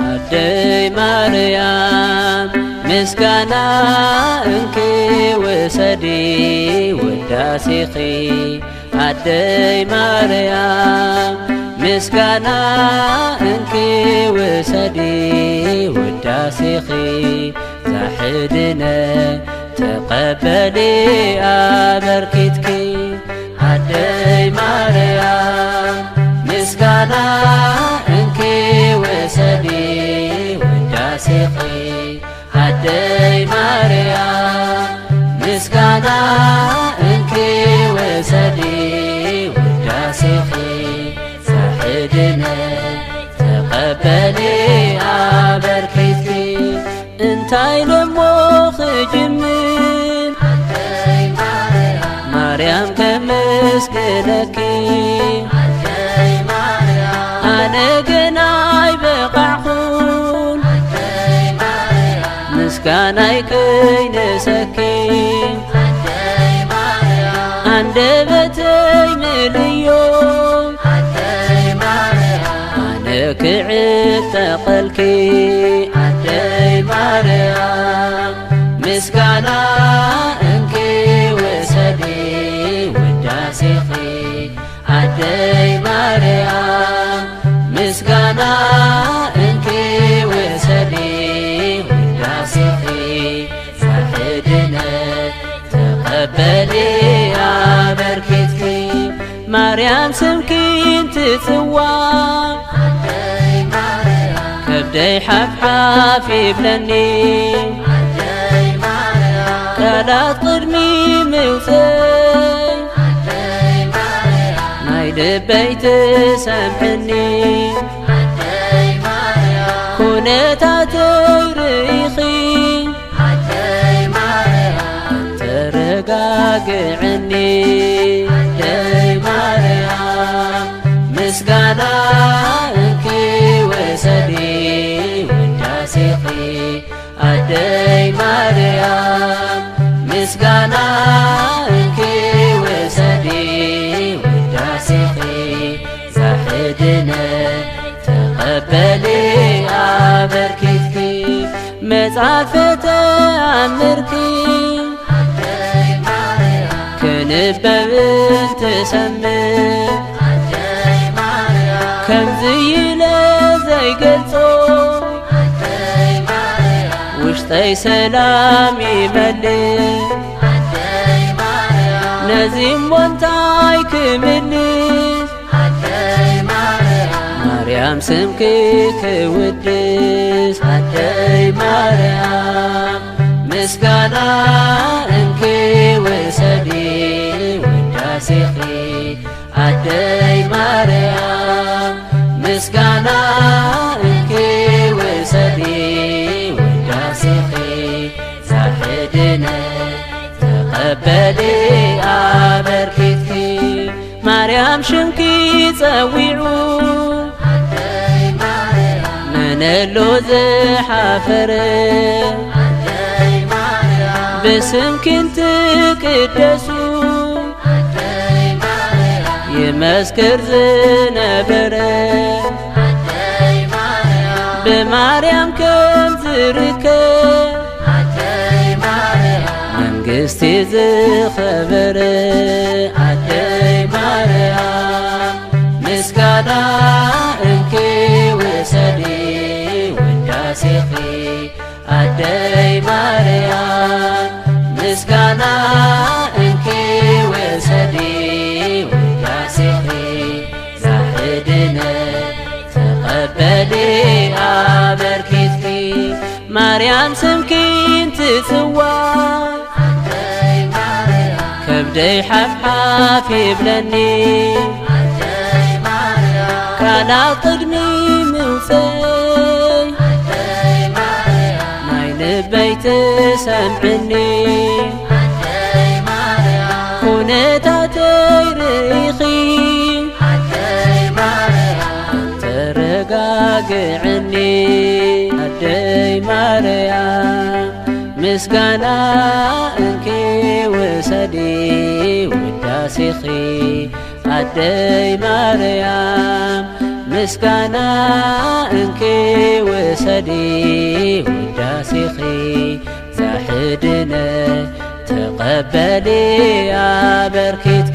አደይ ማርያም ምስጋና እንኪ ወሰዲ ውዳሴኺ አደይ ማርያም ምስጋና እንኪ ወሰዲ ውዳሴኺ ዛሕድነ ተቀበሊ አበርኪትኪ አደይ ማርያም ምስጋና እንኪ ወሰዲ ውዳሴኺ አደይ ማርያም ምስጋና እንኪ ወሰዲ ውዳሴኺ ዛሕድነ ተቀበሊ አበርኪትኪ እንታይ ደሞ ክጅምር አደይ ማርያም ከመስግነኪ አደይ ማርያም አነ ገና አይበቃዕኹን አደይ ማርያም ምስጋናይ ከይነሰኪ አደይ ማርያም አንደበተይ ምልዮ አደይ ማርያም አነ ክዕተቐልኪ አደይ ማርያም ምስጋና እንኪ ወሰዲ ውዳሴኺ አደይ ማርያም ምስጋና እንኪ ወሰዲ ውዳሴኺ ዛሕድነ ተቀበሊ አበርኪትኪ ማርያም ስምኪን ትጽዋዕ አደይ ማርያም ከብደይ ሓፍሓፍ ይብለኒ አደይ ማርያም ቃላት ቅድሚ ምውፅእ አደይ ማርያም ናይ ልበይ ትሰምዕኒ አደይ ማርያም ኩነታተይ ርኢኺ አደይ ማርያም ተረጋግዕኒ አደይ ማርያም ምስጋና እንኪ ወሰዲ ውዳሴኺ አደይ ማርያም ምስጋና እንኪ ወሰዲ ውዳሴኺ ዛሕድነ ተቀበሊ አበርኪትኪ መጽሓፈ ተኣምርኪ አደይ ማርያም ክንበብን ትሰምዕ አደይ ማርያም ከምዚ ኢለ ዘይገልጾ አደይ ማርያም ውሽጠይ ሰላም ይመልእ አደይ ማርያም ነዚ እሞ እንታይ ክምልስ አደይ ማርያም ማርያም ስምኪ ክውድስ አደይ ማርያም ምስጋና እንኪ ወሰዲ ውዳሴኺ አደይ ማርያም ምስጋና እንኪ ወሰዲ ውዳሴኺ ዛሕድነ ተቀበሊ አበርኪትኪ ማርያም ሽምኪ ጸዊዑ አደይ ማርያም መነሎ ዝሓፈረ አደይ ማርያም ብስምኪን ትቅደሱ አደይ ማርያም ይመስክር ዝነበረ አደይ ማርያም ብማርያም ከም ዝርከብ አደይ ማርያም መንግሥቲ ዝኸበረ አደይ ማርያም ምስጋና እንኪ ወሰዲ ውዳሴኺ አደይ ማርያም ምስጋና እንኪ ወሰዲ ውዳሴኺ ዛሕድነ ተቀበሊ አበርኪትኪ ማርያም ስምኪን ትጽዋዕ አደይ ማርያም ከብደይ ሓፍሓፍ ይብለኒ አደይ ማርያም ቃላት ቅድሚ ምውፅእ አደይ ማርያም ናይ ልበይ ትሰምዕኒ አደይ ማርያም ኩነታተይ ምስጋና እንኪ ውሰዲ ውዳሴኺ ኣደይ ማርያም ምስጋና እንኪ ውሰዲ ውዳሴኺ ዛሕድነ ተቐበሊ ኣበርኪት